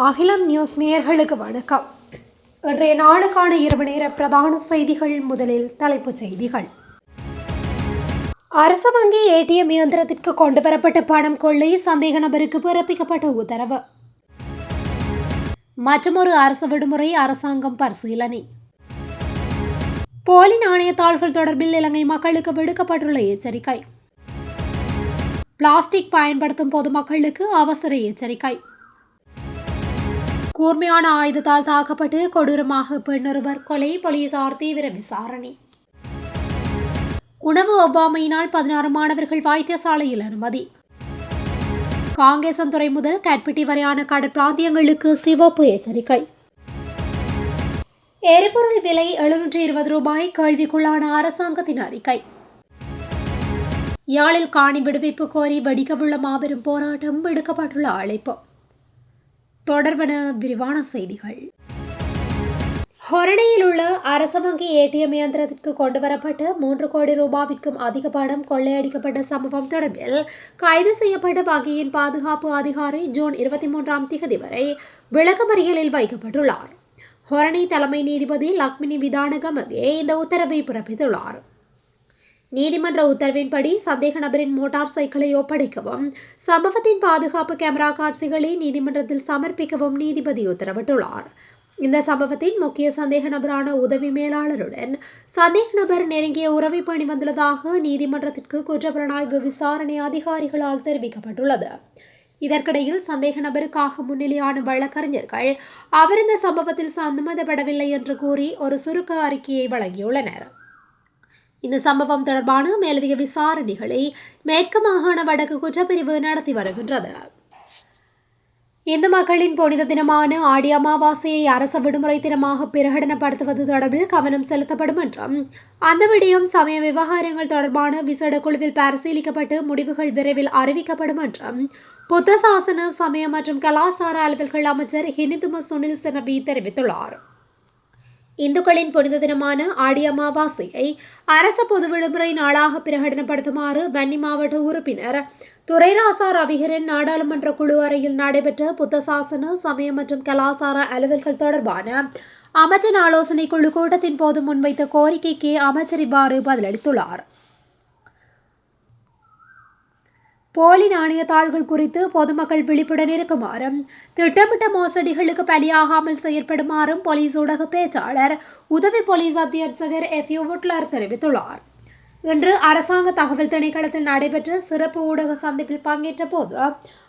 அகிலம் நியூஸ் நேயர்களுக்கு வணக்கம். இன்றைய நாளுக்கான இரவு நேர பிரதான செய்திகள். முதலில் தலைப்புச் செய்திகள். அரசு வங்கி ஏடிஎம் இயந்திரத்திற்கு கொண்டுவரப்பட்ட பணம் கொள்ளை, சந்தேக நபருக்கு பிறப்பிக்கப்பட்ட உத்தரவு. மற்றொரு அரசு விடுமுறை, அரசாங்கம் பரிசீலனை. போலி நாணயத்தாள்கள் தொடர்பில் இலங்கை மக்களுக்கு விடுக்கப்பட்டுள்ள எச்சரிக்கை. பிளாஸ்டிக் பயன்படுத்தும் பொதுமக்களுக்கு அவசர எச்சரிக்கை. கூர்மையான ஆயுதத்தால் தாக்கப்பட்டு கொடூரமாக பெண்ணொருவர் கொலை, போலீசார் தீவிர விசாரணை. உணவு ஒவ்வாமையினால் 16 மாணவர்கள் வைத்தியசாலையில் அனுமதி. காங்கேசன்துறை முதல் கேட்பிட்டி வரையான கடற்பிராந்தியங்களுக்கு சிவப்பு எச்சரிக்கை. எரிபொருள் விலை 720 ரூபாய், கேள்விக்குள்ளான அரசாங்கத்தின் அறிக்கை. யாழில் காணி விடுவிப்பு கோரி வெடிக்கவுள்ள மாபெரும் போராட்டம், விடுக்கப்பட்டுள்ள அழைப்பு. தொடர்பான விரிவான செய்திகள். ஹொரணையில் உள்ள அரசு வங்கி ஏடிஎம் இயந்திரத்திற்கு கொண்டுவரப்பட்ட 3 கோடி ரூபாவிற்கும் அதிக பணம் கொள்ளையடிக்கப்பட்ட சம்பவம் தொடர்பில் கைது செய்யப்பட்ட வங்கியின் பாதுகாப்பு அதிகாரி ஜூன் 23ஆம் திகதி வரை விளக்கமறியலில் வைக்கப்பட்டுள்ளார். ஹொரணை தலைமை நீதிபதி லக்மினி விதானகமகே இந்த உத்தரவை பிறப்பித்துள்ளார். நீதிமன்ற உத்தரவின்படி சந்தேக நபரின் மோட்டார் சைக்கிளை ஒப்படைக்கவும், சம்பவத்தின் பாதுகாப்பு கேமரா காட்சிகளை நீதிமன்றத்தில் சமர்ப்பிக்கவும் நீதிபதி உத்தரவிட்டுள்ளார். இந்த சம்பவத்தின் முக்கிய சந்தேக நபரான உதவி மேலாளருடன் சந்தேக நபர் நெருங்கிய உறவை பேணி வந்துள்ளதாக நீதிமன்றத்திற்கு குற்றப்புலனாய்வு விசாரணை அதிகாரிகளால் தெரிவிக்கப்பட்டுள்ளது. இதற்கிடையில் சந்தேக நபருக்காக முன்னிலையான வழக்கறிஞர்கள் அவர் இந்த சம்பவத்தில் சம்மதப்படவில்லை என்று கூறி ஒரு சுருக்க அறிக்கையை வழங்கியுள்ளனர். இந்த சம்பவம் தொடர்பான மேலதிக விசாரணைகளை மேற்கு மாகாண வடக்கு குற்றப்பிரிவு நடத்தி வருகின்றது. இந்து மக்களின் புனித தினமான ஆடி அமாவாசையை அரச விடுமுறை தினமாக பிரகடனப்படுத்துவது தொடர்பில் கவனம் செலுத்தப்படும் என்றும், அந்த விடயம் சமய விவகாரங்கள் தொடர்பான விசேட குழுவில் பரிசீலிக்கப்பட்டு முடிவுகள் விரைவில் அறிவிக்கப்படும் என்றும் புத்த சாசன, சமய மற்றும் கலாசார அலுவல்கள் அமைச்சர் ஹினிதும சுனில் செனபி தெரிவித்துள்ளார். இந்துக்களின் புனித தினமான ஆடி அமாவாசையை அரச பொது விடுமுறை நாளாக பிரகடனப்படுத்துமாறு வன்னி மாவட்ட உறுப்பினர் துரைராசா ரவிகரன் நாடாளுமன்ற குழு அறையில் நடைபெற்ற புத்த சாசன, சமய மற்றும் கலாசார அலுவல்கள் தொடர்பான அமைச்சின் ஆலோசனை குழு கூட்டத்தின் போது முன்வைத்த கோரிக்கைக்கு அமைச்சர் இவ்வாறு பதிலளித்துள்ளார். போலி நாணயத்தாள்கள் குறித்து பொதுமக்கள் விழிப்புடன் இருக்குமாறும், திட்டமிட்ட மோசடிகளுக்கு பலியாகாமல் செயற்படுமாறும் போலீஸ் ஊடக பேச்சாளர் உதவி போலீஸ் அத்தியட்சகர் எஃப்யூ வுட்லர் தெரிவித்துள்ளார். இன்று அரசாங்க தகவல் திணைக்களத்தில் நடைபெற்ற சிறப்பு ஊடக சந்திப்பில் பங்கேற்ற போது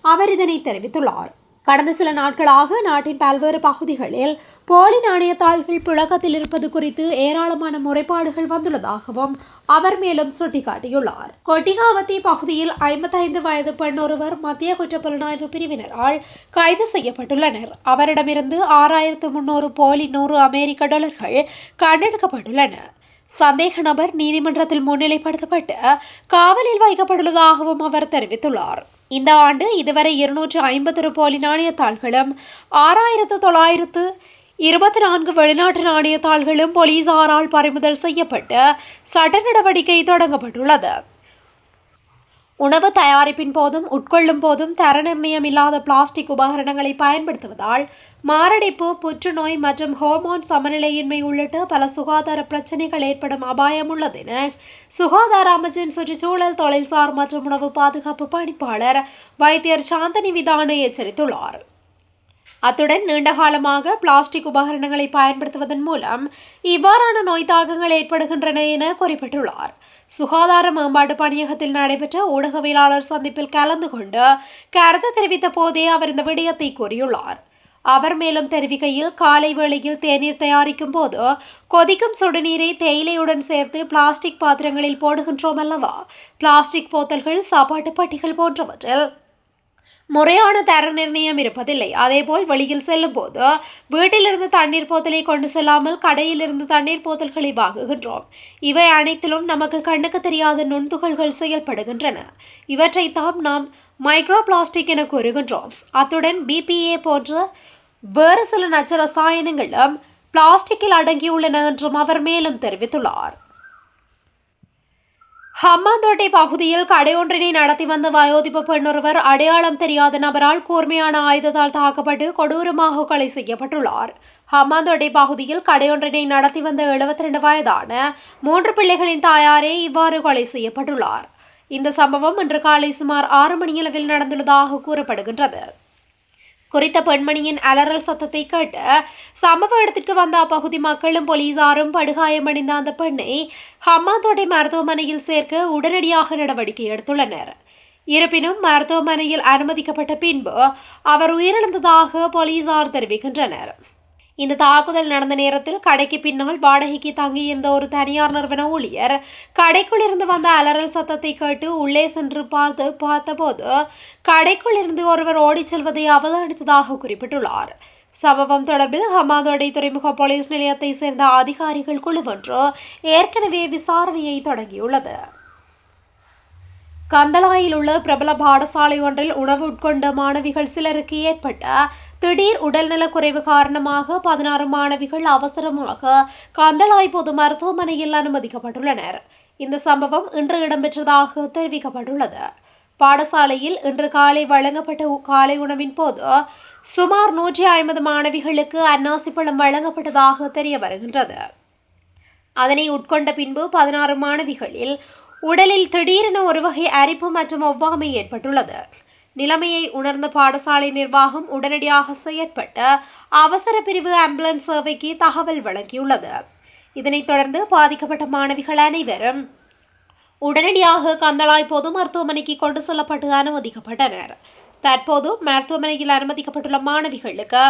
அவர் இதனை தெரிவித்துள்ளார். கடந்த சில நாட்களாக நாட்டின் பல்வேறு பகுதிகளில் போலி நாணயத்தாள்கள் புழக்கத்தில் இருப்பது குறித்து ஏராளமான முறைப்பாடுகள் வந்துள்ளதாகவும் அவர் மேலும் சுட்டிக்காட்டியுள்ளார். கொட்டிகாவத்தி பகுதியில் 55 வயது பெண் ஒருவர் மத்திய குற்றப்புலனாய்வு பிரிவினரால் கைது செய்யப்பட்டுள்ளனர். அவரிடமிருந்து 6300 போலி 100 அமெரிக்க டாலர்கள் கண்டெடுக்கப்பட்டுள்ளன. சந்தேக நபர் நீதிமன்றத்தில் முன்னிலைப்படுத்தப்பட்டு காவலில் வைக்கப்பட்டுள்ளதாகவும் அவர் தெரிவித்துள்ளார். இந்த ஆண்டு இதுவரை 251 போலி நாணயத்தாள்களும் 6924 வெளிநாட்டு நாணயத்தாள்களும் போலீசாரால் பறிமுதல் செய்யப்பட்டு சட்ட நடவடிக்கை தொடங்கப்பட்டுள்ளது. உணவு தயாரிப்பின் போதும் உட்கொள்ளும் போதும் தர நிர்ணயம் இல்லாத பிளாஸ்டிக் உபகரணங்களை பயன்படுத்துவதால் மாரடைப்பு, புற்றுநோய் மற்றும் ஹோர்மோன் சமநிலையின்மை உள்ளிட்ட பல சுகாதார பிரச்சினைகள் ஏற்படும் அபாயம் உள்ளது என சுகாதார அமைச்சின் சுற்றுச்சூழல், தொழில்சார் மற்றும் உணவு பாதுகாப்பு பணிப்பாளர் வைத்தியர் சாந்தனி விதான எச்சரித்துள்ளார். அத்துடன் நீண்டகாலமாக பிளாஸ்டிக் உபகரணங்களை பயன்படுத்துவதன் மூலம் இவ்வாறான நோய் தாக்கங்கள் ஏற்படுகின்றன என குறிப்பிட்டுள்ளார். சுகாதார மேம்பாட்டு பணியகத்தில் நடைபெற்ற ஊடகவியலாளர் சந்திப்பில் கலந்து கொண்டு கருத்து தெரிவித்த போதே அவர் இந்த விடயத்தை கூறியுள்ளார். அவர் மேலும் தெரிவிக்கையில், காலை வேளையில் தேநீர் தயாரிக்கும் போது கொதிக்கும் சுடுநீரை தேயிலையுடன் சேர்த்து பிளாஸ்டிக் பாத்திரங்களில் போடுகின்றோம் அல்லவா? பிளாஸ்டிக் போத்தல்கள், சாப்பாட்டு பட்டிகள் போன்றவற்றில் முறையான தர நிர்ணயம் இருப்பதில்லை. அதேபோல் வெளியில் செல்லும் போது வீட்டிலிருந்து தண்ணீர் போத்தலை கொண்டு செல்லாமல் கடையிலிருந்து தண்ணீர் போத்தல்களை வாங்குகின்றோம். இவை அனைத்திலும் நமக்கு கண்ணுக்கு தெரியாத நுண்துகள்கள் செயல்படுகின்றன. இவற்றைத்தான் நாம் மைக்ரோ பிளாஸ்டிக் என கூறுகின்றோம். அத்துடன் பிபிஏ போன்ற வேறு சில நச்சு ரசாயனங்களும் பிளாஸ்டிக்கில் அடங்கியுள்ளன என்றும் அவர் மேலும் தெரிவித்துள்ளார். ஹம்மாந்தோட்டை பகுதியில் கடையொன்றினை நடத்தி வந்த வயோதிப பெண்ணொருவர் அடையாளம் தெரியாத நபரால் கூர்மையான ஆயுதத்தால் தாக்கப்பட்டு கொடூரமாக கொலை செய்யப்பட்டுள்ளார். ஹம்மாந்தோட்டை பகுதியில் கடையொன்றினை நடத்தி வந்த 72 வயதான 3 பிள்ளைகளின் தாயாரே இவ்வாறு கொலை செய்யப்பட்டுள்ளார். இந்த சம்பவம் இன்று காலை சுமார் 6 மணியளவில் நடந்துள்ளதாக கூறப்படுகின்றது. குறித்த பெண்மணியின் அலறல் சத்தத்தை கேட்டு சம்பவ இடத்திற்கு வந்த அப்பகுதி மக்களும் போலீசாரும் படுகாயமடைந்த அந்த பெண்ணை ஹம்மாந்தோட்டை மருத்துவமனையில் சேர்க்க உடனடியாக நடவடிக்கை எடுத்துள்ளனர். இருப்பினும் மருத்துவமனையில் அனுமதிக்கப்பட்ட பின்பு அவர் உயிரிழந்ததாக போலீசார் தெரிவிக்கின்றனர். இந்த தாக்குதல் நடந்த நேரத்தில் கடைக்கு பின்னால் வாடகைக்கு தங்கியிருந்த ஒரு தனியார் நிறுவன ஊழியர் கடைக்குள் இருந்து வந்த அலறல் சத்தத்தை கேட்டு உள்ளே சென்று பார்த்தபோது கடைக்குள் இருந்து ஒருவர் ஓடிச் செல்வதை அவதானித்ததாக குறிப்பிட்டுள்ளார். சம்பவம் தொடர்பில் ஹம்மாந்தோட்டை துறைமுக போலீஸ் நிலையத்தை சேர்ந்த அதிகாரிகள் குழு ஒன்று ஏற்கனவே விசாரணையை தொடங்கியுள்ளது. கந்தளாயில் உள்ள பிரபல பாடசாலை ஒன்றில் உணவு உட்கொண்ட மாணவிகள் சிலருக்கு ஏற்பட்ட திடீர் உடல்நலக்குறைவு காரணமாக 16 மாணவிகள் அவசரமாக கந்தளாய் பொது மருத்துவமனையில் அனுமதிக்கப்பட்டுள்ளனர். இந்த சம்பவம் இன்று இடம்பெற்றதாக தெரிவிக்கப்பட்டுள்ளது. பாடசாலையில் இன்று காலை வழங்கப்பட்ட காலை உணவின் போது சுமார் 150 மாணவிகளுக்கு அன்னாசி பழம் வழங்கப்பட்டதாக தெரிய வருகின்றது. அதனை உட்கொண்ட பின்பு 16 மாணவிகளில் உடலில் திடீரென ஒரு வகை அரிப்பு மற்றும் ஒவ்வாமை ஏற்பட்டுள்ளது. நிலைமையை உணர்ந்த பாடசாலை நிர்வாகம் உடனடியாக செயற்பட்டு அவசர பிரிவு ஆம்புலன்ஸ் சேவைக்கு தகவல் வழங்கியுள்ளது. இதனைத் தொடர்ந்து பாதிக்கப்பட்ட மாணவிகள் அனைவரும் உடனடியாக கந்தளாய் பொது மருத்துவமனைக்கு கொண்டு செல்லப்பட்டு அனுமதிக்கப்பட்டனர். தற்போது மருத்துவமனையில் அனுமதிக்கப்பட்டுள்ள மாணவிகளுக்கு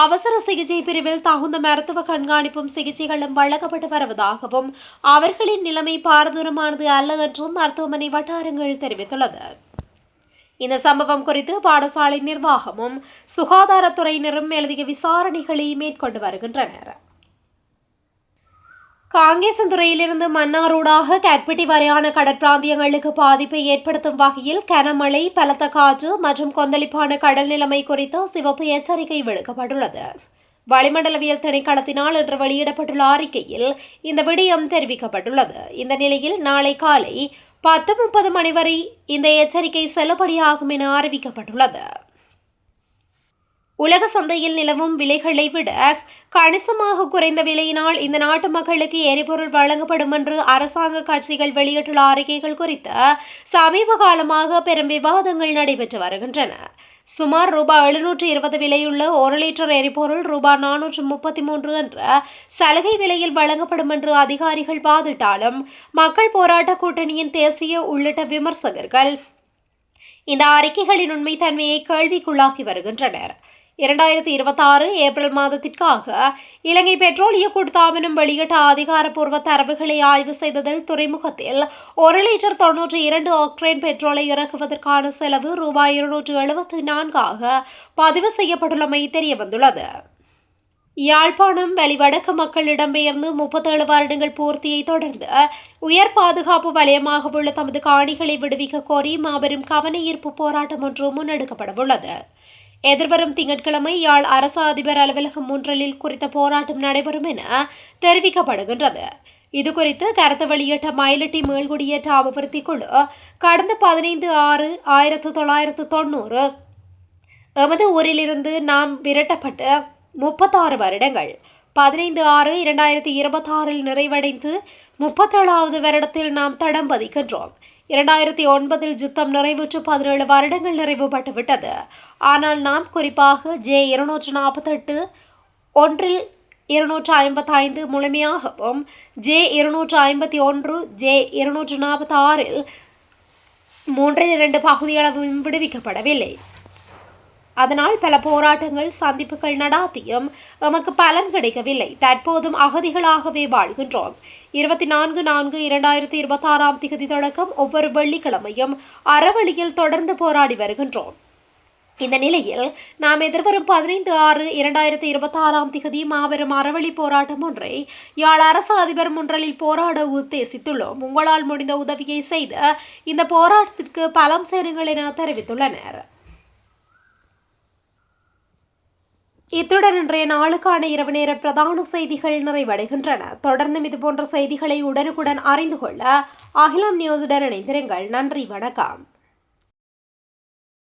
அவசர சிகிச்சை பிரிவில் தகுந்த மருத்துவ கண்காணிப்பும் சிகிச்சைகளும் வழங்கப்பட்டு வருவதாகவும் அவர்களின் நிலைமை பாரதூரமானது அல்ல என்றும் மருத்துவமனை வட்டாரங்கள் தெரிவித்துள்ளது. இந்த சம்பவம் குறித்து பாடசாலை நிர்வாகமும் சுகாதாரத்துறையினரும் மேலதிக விசாரணைகளை மேற்கொண்டு வருகின்றனர். காங்கேசன்துறையிலிருந்து மன்னாரூடாக கட்பிட்டி வரையான கடற்பிராந்தியங்களுக்கு பாதிப்பை ஏற்படுத்தும் வகையில் கனமழை, பலத்த காற்று மற்றும் கொந்தளிப்பான கடல் நிலைமை குறித்து சிவப்பு எச்சரிக்கை விடுக்கப்பட்டுள்ளது. வளிமண்டலவியல் திணைக்களத்தினால் இன்று வெளியிடப்பட்டுள்ள அறிக்கையில் இந்த விடயம் தெரிவிக்கப்பட்டுள்ளது. இந்த நிலையில் நாளை காலை 10:30 மணி வரை இந்த எச்சரிக்கை செல்லுபடியாகும் என அறிவிக்கப்பட்டுள்ளது. உலக சந்தையில் நிலவும் விலைகளை விட கணிசமாக குறைந்த விலையினால் இந்த நாட்டு மக்களுக்கு எரிபொருள் வழங்கப்படும் என்று அரசாங்க கட்சிகள் வெளியிட்டுள்ள அறிக்கைகள் குறித்து சமீப காலமாக பெரும் விவாதங்கள் நடைபெற்று வருகின்றன. சுமார் ரூபாய் 720 விலையுள்ள 1 லிட்டர் எரிபொருள் ரூபாய் 433 என்ற சலுகை விலையில் வழங்கப்படும் என்று அதிகாரிகள் வாதிட்டாலும் மக்கள் போராட்ட கூட்டணியின் தேசிய உள்ளிட்ட விமர்சகர்கள் இந்த அறிக்கைகளின் உண்மைத்தன்மையை கேள்விக்குள்ளாக்கி வருகின்றனர். 2026 ஏப்ரல் மாதத்திற்காக இலங்கை பெட்ரோலிய கூட்டுத்தாபனம் வெளியிட்ட அதிகாரப்பூர்வ தரவுகளை ஆய்வு செய்ததில் துறைமுகத்தில் 1 லிட்டர் 92 ஆக்டேன் பெட்ரோலை இறக்குவதற்கான செலவு ரூபாய் 274 பதிவு செய்யப்பட்டுள்ளமை தெரியவந்துள்ளது. யாழ்ப்பாணம் வெளிவடக்கு மக்கள் இடம்பெயர்ந்து 37 வருடங்கள் பூர்த்தியை தொடர்ந்து உயர் பாதுகாப்பு வலயமாக உள்ள தமது காணிகளை விடுவிக்க கோரி மாபெரும் கவனஈர்ப்பு போராட்டம் ஒன்று முன்னெடுக்கப்படவுள்ளது. எதிர்வரும் திங்கட்கிழமை யாழ் அரசு அதிபர் அலுவலகம் ஒன்றில் குறித்த போராட்டம் நடைபெறும் என தெரிவிக்கப்படுகின்றது. இதுகுறித்து கருத்து வெளியிட்ட மயிலட்டி மேல்குடியேற்ற அபிவிருத்தி குழு கடந்த 15/6/1990 எமது ஊரிலிருந்து நாம் விரட்டப்பட்டு 36 வருடங்கள் 15/6/2026 நிறைவடைந்து 37வது வருடத்தில் நாம் தடம் பதிக்கின்றோம். 2009 யுத்தம் நிறைவுற்று 17 வருடங்கள் நிறைவுபட்டுவிட்டது. ஆனால் நாம் குறிப்பாக J248 ஒன்றில் 255 முழுமையாகவும் J251 J246 3/2 பகுதியளவும் விடுவிக்கப்படவில்லை. அதனால் பல போராட்டங்கள் சந்திப்புகள் நடாத்தியும் எமக்கு பலன் கிடைக்கவில்லை. தற்போதும் அகதிகளாகவே வாழ்கின்றோம். 24/4/2026 தொடக்கம் ஒவ்வொரு வெள்ளிக்கிழமையும் அறவழியில் தொடர்ந்து போராடி வருகின்றோம். இந்த நிலையில் நாம் எதிர்வரும் 15/6/2026 மாபெரும் அறவழி போராட்டம் ஒன்றை யாழ் அரசு அதிபர் முன்றலில் போராட உத்தேசித்துள்ளோம். உங்களால் முடிந்த உதவியை செய்து இந்த போராட்டத்திற்கு பலம் சேருங்கள் என தெரிவித்துள்ளனர். இத்துடன் இன்றைய நாளுக்கான இரவு நேர பிரதான செய்திகள் நிறைவடைகின்றன. தொடர்ந்தும் இதுபோன்ற செய்திகளை உடனுக்குடன் அறிந்து கொள்ள அகிலம் நியூஸுடன் இணைந்திருங்கள். நன்றி, வணக்கம்.